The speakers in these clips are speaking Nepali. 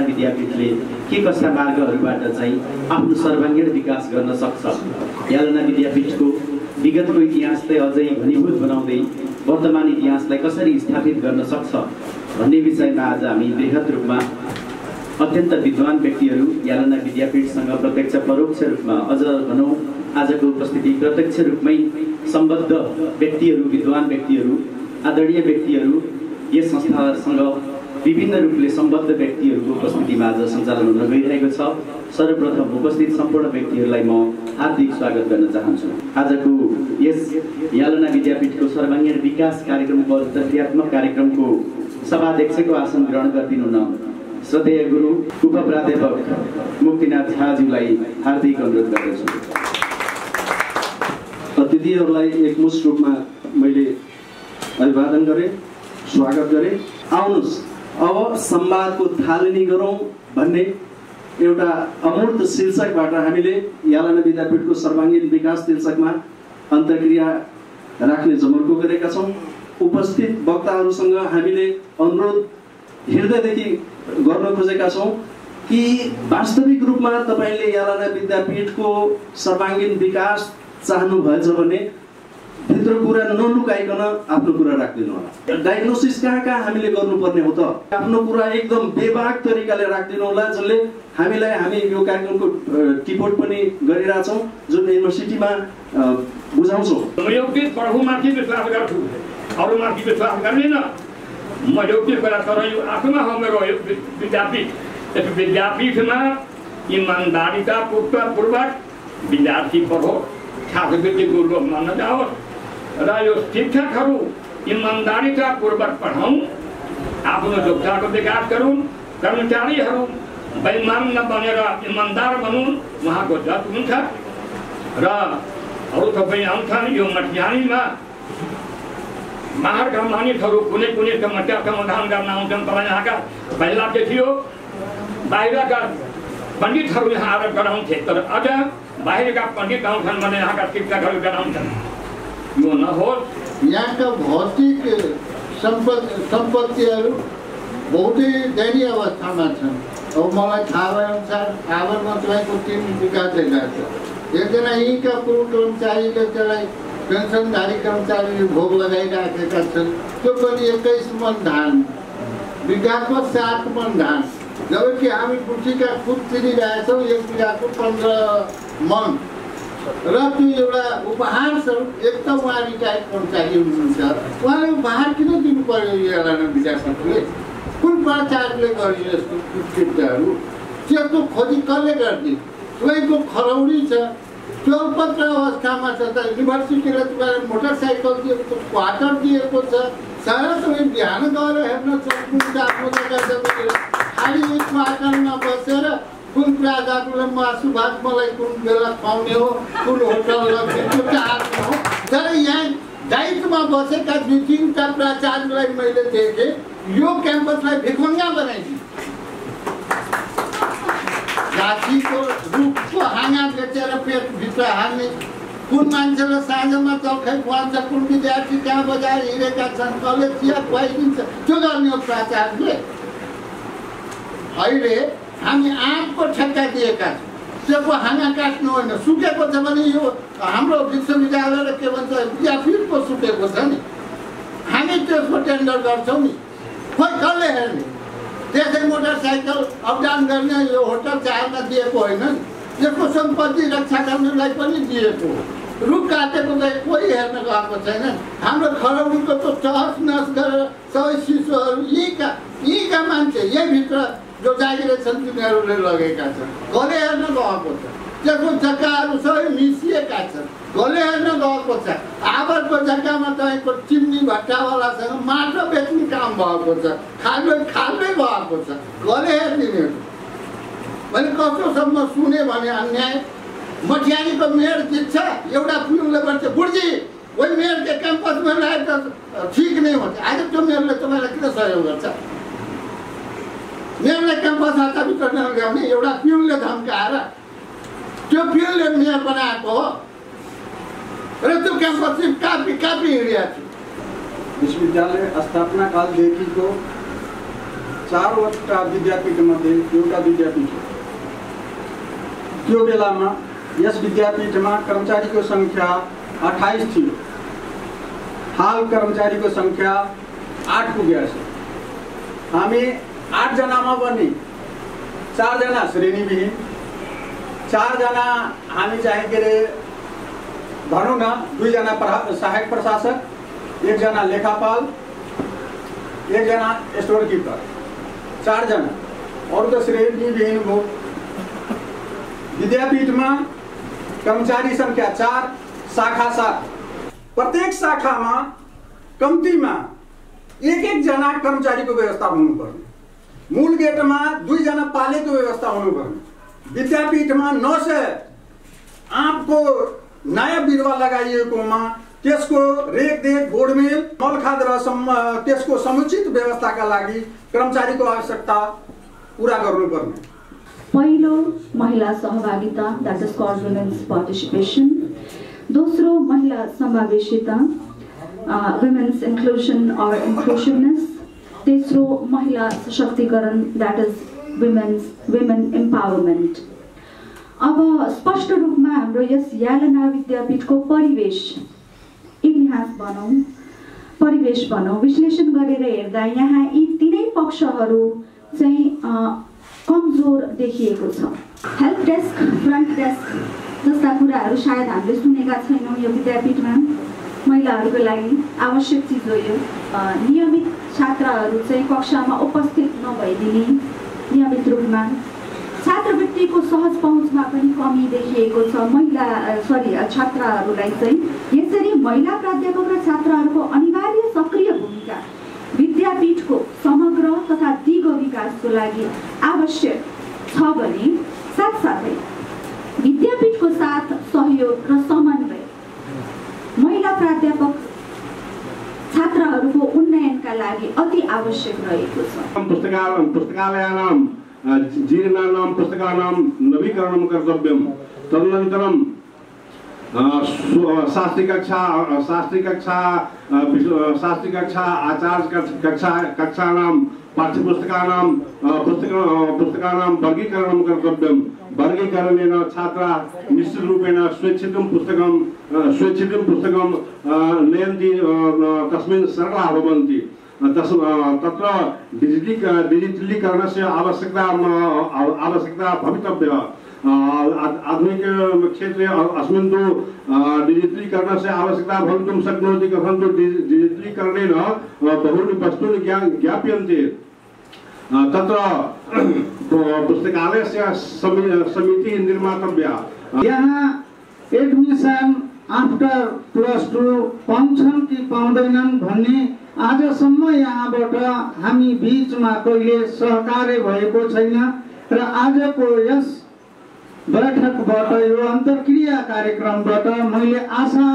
विद्यापीठले के कस्ता मार्गहरूबाट चाहिँ आफ्नो सर्वाङ्गीण विकास गर्न सक्छ, यालना विद्यापीठको विगतको इतिहासलाई अझै घनीभूत बनाउँदै वर्तमान इतिहासलाई कसरी स्थापित गर्न सक्छ भन्ने विषयमा आज हामी बृहत रूपमा अत्यन्त विद्वान व्यक्तिहरू यालना विद्यापीठसँग प्रत्यक्ष परोक्ष रूपमा अझ भनौँ आजको उपस्थिति प्रत्यक्ष रूपमै सम्बद्ध व्यक्तिहरू, विद्वान व्यक्तिहरू, आदरणीय व्यक्तिहरू, यस संस्थासँग विभिन्न रूपले सम्बद्ध व्यक्तिहरूको उपस्थितिमा आज सञ्चालन हुन गइरहेको छ। सर्वप्रथम उपस्थित सम्पूर्ण व्यक्तिहरूलाई म हार्दिक स्वागत गर्न चाहन्छु। आजको यस यालना विद्यापीठको सर्वाङ्गीण विकास कार्यक्रमको अन्तर्क्रियात्मक कार्यक्रमको सभाध्यक्षको आसन ग्रहण गरिदिनु न श्रद्धेय गुरु उप प्राध्यापक मुक्तिनाथ झाज्यूलाई हार्दिक अनुरोध गर्दछु। अतिथिहरूलाई एकमुष्ट रूपमा मैले अभिवादन गरेँ, स्वागत गरेँ। आउनुहोस् अब संवादको थालनी गरौँ भन्ने एउटा अमूर्त शीर्षकबाट हामीले यालना विद्यापीठको सर्वाङ्गीण विकास शीर्षकमा अन्तर्क्रिया राख्ने जमर्को गरेका छौँ। उपस्थित वक्ताहरूसँग हामीले अनुरोध हृदयदेखि गर्न खोजेका छौँ कि वास्तविक रूपमा तपाईँले यालना विद्यापीठको सर्वाङ्गीण विकास चाहनुभएछ भने भित्र कुरा नलुकाइकन आफ्नो कुरा राखिदिनु होला। डायग्नोसिस कहाँ हामीले गर्नुपर्ने हो त आफ्नो कुरा एकदम बेबाक तरिकाले राखिदिनु होला, जसले हामीलाई हामी यो कार्यक्रमको टिपोट पनि गरिरहेछौँ, जुन युनिभर्सिटीमा बुझाउँछौँ। म प्रभुमाथि विश्वास गर्छु, अरूमाथि विश्वास गर्दिनँ। म एउटा कुरा तर यो आफूमा हो मेरो विद्यापीठ। यस विद्यापीठमा इमान्दारितापूर्वक विद्यार्थी पढो, छात्रवृत्तिको रूपमा नजाओस् र यो शिक्षकहरू इमान्दारितापूर्वक पढाउँ, आफ्नो योग्यताको विकास गरून्, कर्मचारीहरू बेइमान नबनेर इमान्दार बनुन्, उहाँको जत हुन्छ। र अरू सबै आउँछन् यो मटियानीमा बाहिरका मानिसहरू कुनै कुनै समस्या समाधान गर्न आउँछन्। तर यहाँका पहिला के थियो, बाहिरका पण्डितहरू यहाँ आएर गराउँथे, तर अझ बाहिरका पण्डित आउँछन् भने यहाँका शिक्षकहरू गराउँछन्। यो नहोस्। यहाँका भौतिक सम्पत्तिहरू बहुतै दयनीय अवस्थामा छन्। अब मलाई थाहा भएअनुसार आवरमा तपाईँको 3 बिघा जग्गा छ। एकजना यहीँका पूर्व कर्मचारीले त्यसलाई पेन्सनधारी कर्मचारीले भोग लगाइराखेका छन्। त्यो पनि 21 मन धान, बिघाको 7 मन धान, जबकि हामी पुठीका खुद तिरिरहेछौँ 1 बिघाको 15 मन। र त्यो एउटा उपहार स्वरूप एक त उहाँ रिटायर्ड कर्मचारी हुनुहुन्छ, उहाँले उपहार किन दिनु पर्यो यालना विद्यापीठले? कुन प्राचार्यले गरियो यस्तो कृत्यहरू? त्यसको खोजी कसले गरिदियो? स्वयंको खरौडी छ, चौपत्र अवस्थामा छ। त युनिभर्सिटीले तपाईँलाई मोटरसाइकल दिएको, क्वार्टर दिएको छ। सारा तपाईँ बिहान गएर हेर्न सक्नुहुन्छ आफ्नो जग्गा खालि एक क्वार्टरमा बसेर कुन प्राचार्यले मासु भात मलाई कुन बेला खुवाउने हो, कुन होटल लग्ने चाहनु हो। तर यहाँ दायित्वमा बसेका 2-3टा प्राचार्यलाई मैले देखेँ यो क्याम्पसलाई भिखुङ्गा बनाइदियो। गाछीको रुखको हाँगा बेचेर पेटभित्र हाल्ने, कुन मान्छेले साँझमा जलखै खुवाउँछ, कुन विद्यार्थी कहाँ बजार हिँडेका छन्, कसले चिया खुवाइदिन्छ, त्यो गर्ने हो प्राचार्यले। अहिले हामी आँपको ठेक्का दिएका छौँ, त्यसको हाँगा काट्नु होइन। सुकेको छ भने यो हाम्रो विश्वविद्यालय र के भन्छ विद्यापीठको सुकेको छ नि, हामी त्यसको टेन्डर गर्छौँ नि। खोइ कसले हेर्ने? त्यसै मोटरसाइकल अपडाउन गर्ने यो होटल चाहेर दिएको होइन नि, यसको सम्पत्ति रक्षा गर्नलाई पनि दिएको। रुख काटेको चाहिँ कोही हेर्न गएको छैन। हाम्रो खरौडीको त तहस नहस गरेर सबै शिशुहरू यहीँका मान्छे यहीँभित्र जो जागिरे छन् तिनीहरूले लगेका छन्। कसले हेर्न गएको छ? त्यसको जग्गाहरू सबै मिसिएका छन्। कसले हेर्न गएको छ? आबरको जग्गामा तपाईँको चिम्नी भट्टावालासँग माटो बेच्ने काम भएको छ, खाल्दै भएको छ। कसले हेरिदिने? मैले कस्तोसम्म सुने भने अन्याय। मटियानीको मेयर जित्छ, एउटा पिउनले भन्छ बुढी वही मेयरको क्याम्पसमा ल्याएर त ठिक नै हुन्छ। आज त्यो मेयरले तपाईँलाई किन सहयोग गर्छ? मेयरले क्याम्पस हाताभित्र नल्याउने एउटा पिउनले धम्काएर त्यो पिउनले मेयर बनाएको हो र त्यो क्याम्पस चाहिँ कापी हिँडिएको छ। विश्वविद्यालय स्थापना कालदेखिको 4वटा विद्यापीठमध्ये एउटा विद्यापीठ हो। त्यो बेलामा यस विद्यापीठमा कर्मचारीको सङ्ख्या 28 थियो। हाल कर्मचारीको सङ्ख्या 8 पुगेको छ। हामी 8 जनामा पनि 4 जना श्रेणीविहीन, 4 जना हामी चाहिँ के अरे भनौँ न 2 जना सहायक प्रशासक, 1 जना लेखापाल, 1 जना स्टोर किपर, 4 जना। अरू त श्रेणीविहीन भयो। विद्यापीठमा कर्मचारी सङ्ख्या 4, शाखा 7। प्रत्येक शाखामा कम्तीमा 1-1 जना कर्मचारीको व्यवस्था हुनुपर्ने। मूल गेटमा 2 जना पालेको व्यवस्था हुनुपर्ने। विद्यापीठमा 900 आँपको नयाँ बिरुवा लगाइएकोमा त्यसको रेखदेख, गोडमेल, मलखाद र त्यसको समुचित व्यवस्थाका लागि कर्मचारीको आवश्यकता पुरा गर्नुपर्ने। पहिलो महिला सहभागिता, that is called women's participation. दोस्रो महिला समावेशिता, वुमेन्स इंक्लूजन और इंक्लूसिवनेस। तेस्रो महिला सशक्तिकरण, दैट इज वुमेन एम्पावरमेंट। अब स्पष्ट रूपमा हाम्रो यस यालना विद्यापीठको परिवेश, इतिहास भनौँ, परिवेश भनौँ, विश्लेषण गरेर हेर्दा यहाँ यी तीनै पक्षहरू चाहिँ कमजोर देखिएको छ। हेल्प डेस्क, फ्रन्ट डेस्क जस्ता कुराहरू सायद हामीले सुनेका छैनौँ यो विद्यापीठमा। महिलाहरूको लागि आवश्यक चिज हो यो। नियमित छात्राहरू चाहिँ कक्षामा उपस्थित नभइदिने, नियमित रूपमा छात्रवृत्तिको सहज पहुँचमा पनि कमी देखिएको छ। छात्राहरूलाई चाहिँ यसरी महिला प्राध्यापक र छात्राहरूको अनिवार्य सक्रिय भूमिका विद्यापीठको समग्र तथा दिगो विकासको लागि आवश्यक छ भने साथसाथै विद्यापीठको साथ सहयोग र समन्वय महिला प्राध्यापक छात्राहरूको उन्नयनका लागि अति आवश्यक रहेको छ। पुस्तकालयानां जीर्णानां पुस्तकानां नवीकरणं कर्तव्यं। तदनन्तरं शास्त्री कक्षा आचार्य कक्षानां पाठ्यपुस्तकानां पुस्तकानां वर्गीकरणं कर्तव्यं। वर्गीकरणेन छात्राः निश्चितरूपेण स्वेच्छितं पुस्तकं नयन्ति, तस्मिन् सरलाः भवन्ति। तत्र डिजिटलीकरणस्य आवश्यकता भवितव्या। आधुनिक क्षेत्रे अस्मिन् तु डिजिटलीकरणस्य आवश्यकता भवितुं शक्नोति। कथं तु डिजिटलीकरणेन बहूनि वस्तूनि ज्ञाप्यन्ते। तत्र पुस्तकालयस्य समिति निर्मातव्या। यहाँ एडमिसन आफ्टर +2 पाउँछन् कि पाउँदैनन् भन्ने आजसम्म यहाँबाट हामी बीचमा कहिले सहकार्य भएको छैन र आजको यस बैठकबाट, यो अन्तर्क्रिया कार्यक्रमबाट मैले आशा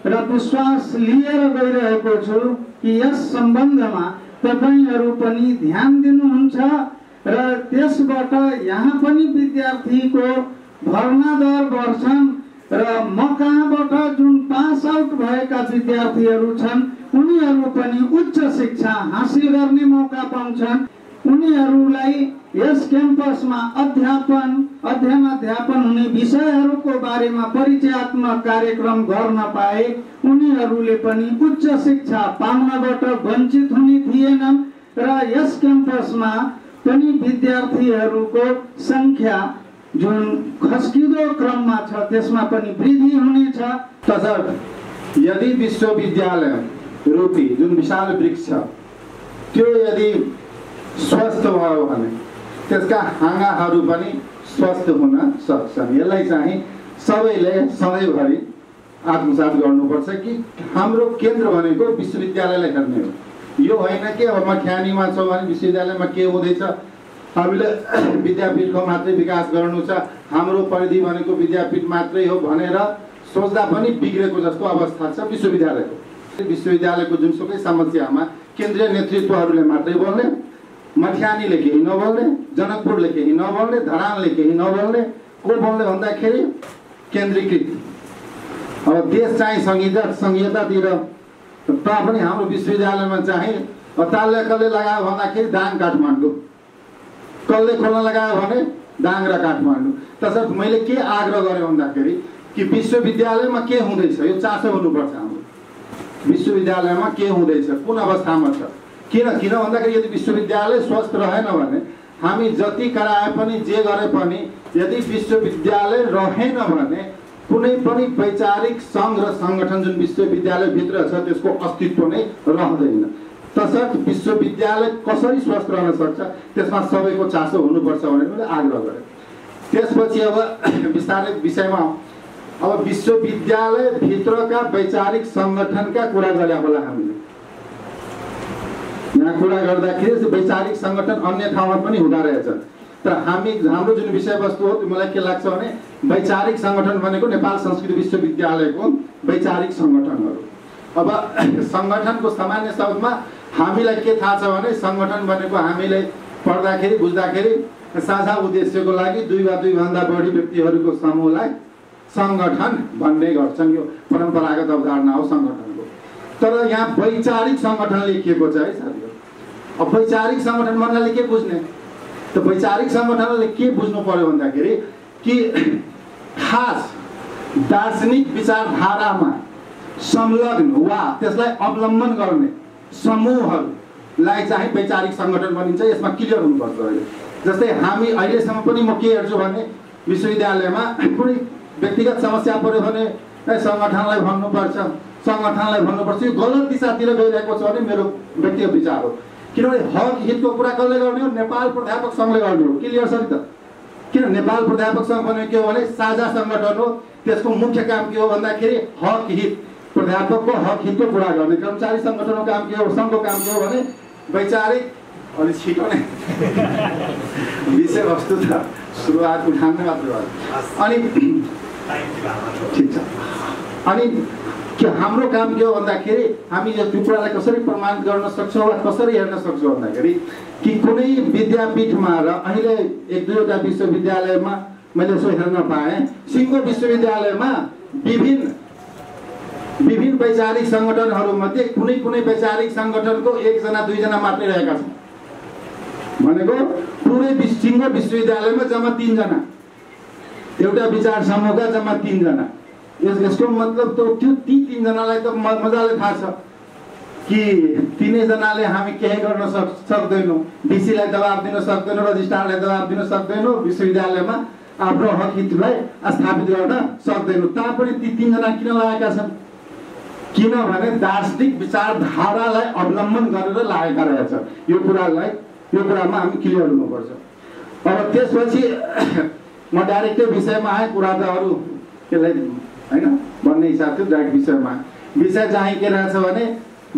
र विश्वास लिएर गइरहेको छु कि यस सम्बन्धमा तपाईहरू पनि ध्यान दिनुहुन्छ र त्यसबाट यहाँ पनि विद्यार्थीको भर्ना दर बढ्छन् र म कहाँबाट जुन पास आउट भएका विद्यार्थीहरू छन् उनीहरू पनि उच्च शिक्षा हासिल गर्ने मौका पाउँछन्। उनीहरूलाई यस क्याम्पसमा अध्ययन हुने विषयहरूको बारेमा परिचयात्मक कार्यक्रम गर्न पाए उनीहरूले पनि उच्च शिक्षा पाउनबाट वञ्चित हुने थिएनन् र यस क्याम्पसमा पनि विद्यार्थीहरूको संख्या जुन खस्किँदो क्रममा छ त्यसमा पनि वृद्धि हुनेछ। तसर्थ यदि विश्वविद्यालय रूपी जुन विशाल वृक्ष छ त्यो यदि स्वस्थ भयो भने त्यसका हाँगाहरू पनि स्वस्थ हुन सक्छन्। यसलाई चाहिँ सबैले सधैँभरि आत्मसात गर्नुपर्छ कि हाम्रो केन्द्र भनेको विश्वविद्यालयलाई हेर्ने हो। यो होइन कि अब म ख्यानीमा छौँ भने विश्वविद्यालयमा के हुँदैछ, हामीले विद्यापीठको मात्रै विकास गर्नु छ, हाम्रो परिधि भनेको विद्यापीठ मात्रै हो भनेर सोच्दा पनि बिग्रेको जस्तो अवस्था छ विश्वविद्यालयको। विश्वविद्यालयको जुनसुकै समस्यामा केन्द्रीय नेतृत्वहरूले मात्रै बोल्ने, मध्यानीले केही नबोल्ने, जनकपुरले केही नबोल्ने, धरानले केही नबोल्ने, को बोल्ने भन्दाखेरि केन्द्रीकृत। अब देश चाहिँ संहितातिर तापनि हाम्रो विश्वविद्यालयमा चाहिँ ताल्यकले लगायो भन्दाखेरि दाङ काठमाडौँ, कसले खोल्न लगायो भने दाङ र काठमाडौँ। तसर्थ मैले के आग्रह गरेँ भन्दाखेरि कि विश्वविद्यालयमा के हुँदैछ यो चासो हुनुपर्छ हाम्रो। विश्वविद्यालयमा के हुँदैछ, कुन अवस्थामा छ, किन भन्दाखेरि यदि विश्वविद्यालय स्वस्थ रहेन भने हामी जति कराए पनि जे गरे पनि यदि विश्वविद्यालय रहेन भने कुनै पनि वैचारिक सङ्घ र सङ्गठन जुन विश्वविद्यालयभित्र छ त्यसको अस्तित्व नै रहँदैन। तसर्थ विश्वविद्यालय कसरी स्वस्थ रहन सक्छ त्यसमा सबैको चासो हुनुपर्छ भनेर मैले आग्रह गरेँ। त्यसपछि अब विस्तारै विषयमा अब विश्वविद्यालयभित्रका वैचारिक सङ्गठनका कुरा गरे होला हामीले। यहाँ कुरा गर्दाखेरि वैचारिक सङ्गठन अन्य ठाउँमा पनि हुँदो रहेछ, तर हाम्रो जुन विषयवस्तु हो त्यो मलाई के लाग्छ भने वैचारिक सङ्गठन भनेको नेपाल संस्कृत विश्वविद्यालयको वैचारिक सङ्गठनहरू। अब सङ्गठनको सामान्य शब्दमा हामीलाई के थाहा छ भने सङ्गठन भनेको हामीले पढ्दाखेरि बुझ्दाखेरि साझा उद्देश्यको लागि 2 वा 2 भन्दा बढी व्यक्तिहरूको समूहलाई सङ्गठन भन्ने गर्छन्। यो परम्परागत अवधारणा हो सङ्गठनको। तर यहाँ वैचारिक सङ्गठन लेखिएको छ है साथीहरू। अब वैचारिक सङ्गठन भन्नाले के बुझ्ने त वैचारिक सङ्गठनले के बुझ्नु पर्यो भन्दाखेरि कि खास दार्शनिक विचारधारामा संलग्न वा त्यसलाई अवलम्बन गर्ने समूहहरूलाई चाहिँ वैचारिक सङ्गठन भनिन्छ। यसमा क्लियर हुनुपर्छ। अहिले जस्तै हामी अहिलेसम्म पनि म के हेर्छु भने विश्वविद्यालयमा कुनै व्यक्तिगत समस्या पर्यो भने सङ्गठनलाई भन्नुपर्छ यो गलत दिशातिर गइरहेको छ भने मेरो व्यक्तिगत विचार हो। किनभने हक हितको कुरा कसले गर्ने हो? नेपाल प्राध्यापक सङ्घले गर्ने हो। क्लियर छ नि त? किन नेपाल प्राध्यापक सङ्घ भनेको के हो भने साझा सङ्गठन हो। त्यसको मुख्य काम के हो भन्दाखेरि हक हित प्राध्यापकको हक हितको कुरा गर्ने। कर्मचारी सङ्गठनको काम के हो, सङ्घको काम के हो भने वैचारिक अलिक छिटो नै विषयवस्तु त सुरुवात उठाउने मात्र भयो। अनि ठिक छ। अनि के हाम्रो काम के हो भन्दाखेरि हामी यो कुरालाई कसरी प्रमाणित गर्न सक्छौँ वा कसरी हेर्न सक्छौँ भन्दाखेरि कि कुनै विद्यापीठमा र अहिले 1-2वटा विश्वविद्यालयमा मैले यसो हेर्न पाएँ। सिङ्गो विश्वविद्यालयमा विभिन्न वैचारिक सङ्गठनहरूमध्ये कुनै वैचारिक सङ्गठनको 1 जना 2 जना मात्रै रहेका छन् भनेको पुरै सिङ्गो विश्वविद्यालयमा जम्मा 3 जना, एउटा विचार समूहका जम्मा 3 जना। यसको मतलब त त्यो 3 जनालाई त मजाले थाहा छ कि 3 जनाले हामी केही गर्न सक्दैनौँ, डिसीलाई दबाब दिन सक्दैनौँ, रजिस्ट्रारलाई दबाब दिन सक्दैनौँ, विश्वविद्यालयमा आफ्नो हक हितलाई स्थापित गर्न सक्दैनौँ। तापनि ती 3 जना किन लागेका छन्? किनभने दार्शनिक विचारधारालाई अवलम्बन गरेर लागेका रहेछ। यो कुरामा हामी क्लियर हुनुपर्छ। अब त्यसपछि म डाइरेक्टै विषयमा आएँ। कुरा त अरू त्यसलाई होइन भन्ने हिसाब थियो। डाइरेक्ट विषयमा विषय चाहिँ के रहेछ भने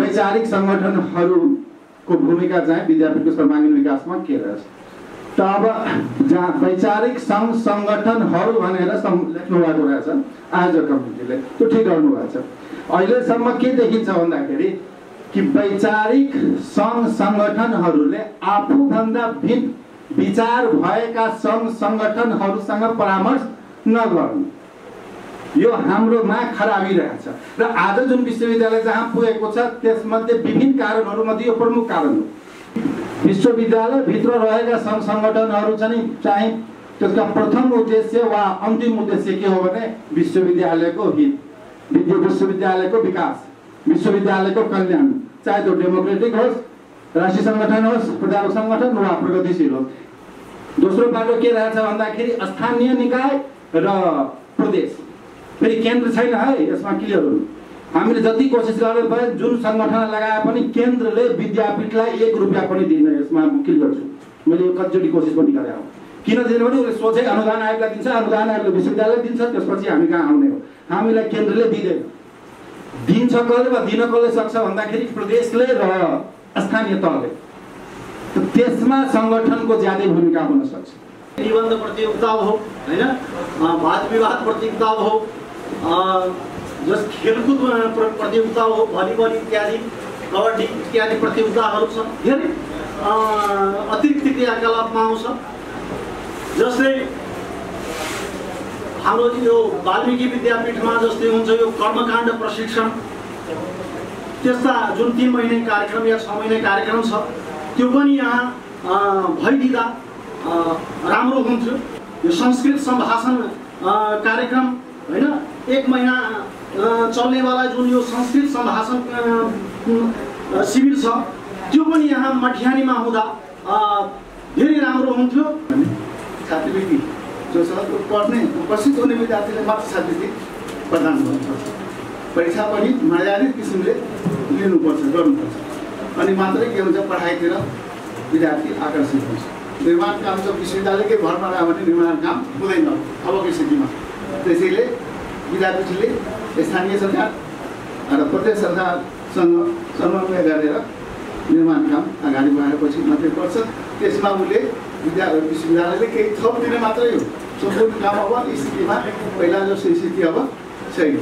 वैचारिक सङ्गठनहरूको भूमिका चाहिँ विद्यापीठको सर्वाङ्गीण विकासमा के रहेछ। त अब जहाँ वैचारिक सङ्घ सङ्गठनहरू भनेर लेख्नु भएको रहेछ आयोजक कमिटीले, त्यो ठिक गर्नुभएको छ। अहिलेसम्म के देखिन्छ भन्दाखेरि कि वैचारिक सङ्घ सङ्गठनहरूले आफूभन्दा भिन्न विचार भएका सङ्घ सङ्गठनहरूसँग परामर्श नगर्नु, यो हाम्रोमा खराबी रहेछ। र आज जुन विश्वविद्यालय जहाँ पुगेको छ त्यसमध्ये विभिन्न कारणहरूमध्ये यो प्रमुख कारण हो। विश्वविद्यालयभित्र रहेका सङ्घ सङ्गठनहरू चाहिँ त्यसका प्रथम उद्देश्य वा अन्तिम उद्देश्य के हो भने विश्वविद्यालयको हित, विश्वविद्यालयको विकास, विश्वविद्यालयको कल्याण, चाहे त्यो डेमोक्रेटिक होस्, राष्ट्रिय सङ्गठन होस्, प्राध्यापक सङ्गठन वा प्रगतिशील होस्। दोस्रो बाटो के रहेछ भन्दाखेरि स्थानीय निकाय र प्रदेश, फेरि केन्द्र छैन है। यसमा क्लियर हुनु। हामीले जति कोसिस गर्नु भयो जुन सङ्गठन लगाए पनि केन्द्रले विद्यापीठलाई 1 रुपियाँ पनि दिँदैन। यसमा म क्लियर छु। मैले यो कतिचोटि कोसिस पनि गरेँ हो। किन दिँदैन भने उसले सोचे अनुदान आयोगलाई दिन्छ, अनुदान आयोगले विश्वविद्यालय दिन्छ, त्यसपछि हामी कहाँ आउने हो। हामीलाई केन्द्रले दिँदैन। दिन्छ कसले वा दिन कसले सक्छ भन्दाखेरि प्रदेशले र स्थानीय तहले। त्यसमा सङ्गठनको ज्यादै भूमिका हुन सक्छ। निबन्ध प्रतियोगिता हो होइन, वाद विवाद प्रतियोगिता हो, जस खेलकुद प्रतियोगिता हो, भलिबल इत्यादि, कबड्डी इत्यादि प्रतियोगिताहरू छन्। धेरै अतिरिक्त क्रियाकलापमा आउँछ। जस्तै हाम्रो यो वाल्मिकी विद्यापीठमा जस्तै हुन्छ यो कर्मकाण्ड प्रशिक्षण, त्यस्ता जुन 3 महिने कार्यक्रम या 6 महिने कार्यक्रम छ त्यो पनि यहाँ भइदिँदा राम्रो हुन्थ्यो। यो संस्कृत सम्भाषण कार्यक्रम होइन, 1 महिना चल्नेवाला जुन यो संस्कृत सम्भाषण शिविर छ त्यो पनि यहाँ मध्याह्नीमा हुँदा धेरै राम्रो हुन्थ्यो। छात्रवृत्ति जो छ पढ्ने उपस्थित हुने विद्यार्थीले मात्र छात्रवृत्ति प्रदान गर्नुपर्छ। परीक्षा पनि मर्यादित किसिमले लिनुपर्छ, गर्नुपर्छ, अनि मात्रै के हुन्छ पढाइतिर विद्यार्थी आकर्षित हुन्छ। निर्माण काम चाहिँ विश्वविद्यालयकै भरमा रह्यो भने निर्माण काम हुँदैन अबको स्थितिमा। त्यसैले विद्यापीठले स्थानीय सरकार र प्रत्येक सरकारसँग समन्वय गरेर निर्माण काम अगाडि बढाएपछि मात्रै पर्छ। त्यसमा उसले विश्वविद्यालयले केही थप दिने मात्रै हो, सम्पूर्ण काम अब स्थितिमा पहिला जस्तो स्थिति अब छैन।